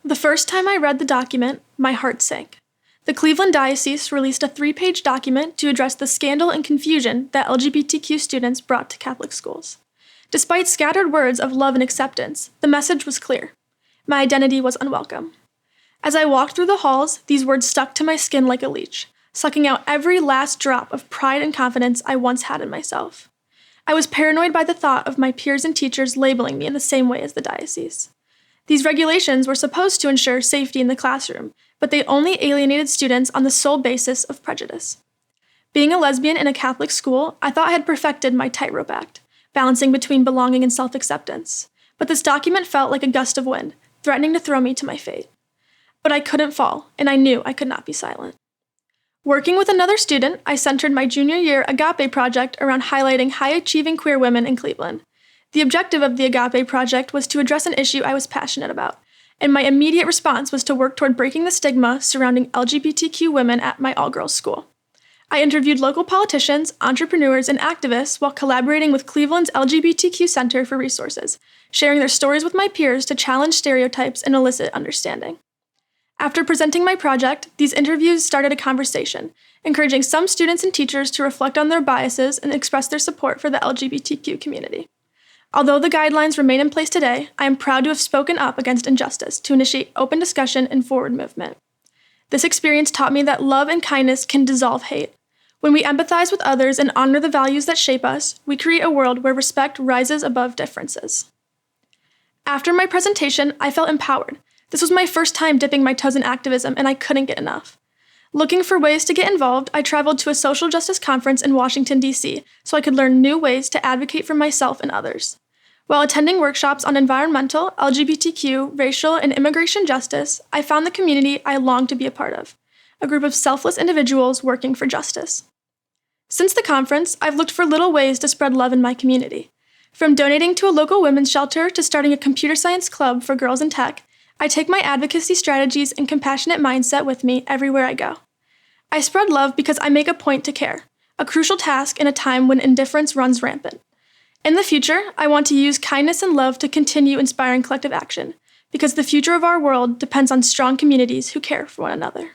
The first time I read the document, my heart sank. The Cleveland Diocese released a 3-page document to address the scandal and confusion that LGBTQ students brought to Catholic schools. Despite scattered words of love and acceptance, the message was clear. My identity was unwelcome. As I walked through the halls, these words stuck to my skin like a leech, sucking out every last drop of pride and confidence I once had in myself. I was paranoid by the thought of my peers and teachers labeling me in the same way as the diocese. These regulations were supposed to ensure safety in the classroom, but they only alienated students on the sole basis of prejudice. Being a lesbian in a Catholic school, I thought I had perfected my tightrope act, balancing between belonging and self-acceptance. But this document felt like a gust of wind, threatening to throw me to my fate. But I couldn't fall, and I knew I could not be silent. Working with another student, I centered my junior year Agape project around highlighting high-achieving queer women in Cleveland. The objective of the Agape project was to address an issue I was passionate about, and my immediate response was to work toward breaking the stigma surrounding LGBTQ women at my all-girls school. I interviewed local politicians, entrepreneurs, and activists while collaborating with Cleveland's LGBTQ Center for Resources, sharing their stories with my peers to challenge stereotypes and elicit understanding. After presenting my project, these interviews started a conversation, encouraging some students and teachers to reflect on their biases and express their support for the LGBTQ community. Although the guidelines remain in place today, I am proud to have spoken up against injustice to initiate open discussion and forward movement. This experience taught me that love and kindness can dissolve hate. When we empathize with others and honor the values that shape us, we create a world where respect rises above differences. After my presentation, I felt empowered. This was my first time dipping my toes in activism, and I couldn't get enough. Looking for ways to get involved, I traveled to a social justice conference in Washington, D.C., so I could learn new ways to advocate for myself and others. While attending workshops on environmental, LGBTQ, racial, and immigration justice, I found the community I longed to be a part of, a group of selfless individuals working for justice. Since the conference, I've looked for little ways to spread love in my community. From donating to a local women's shelter to starting a computer science club for girls in tech, I take my advocacy strategies and compassionate mindset with me everywhere I go. I spread love because I make a point to care, a crucial task in a time when indifference runs rampant. In the future, I want to use kindness and love to continue inspiring collective action, because the future of our world depends on strong communities who care for one another.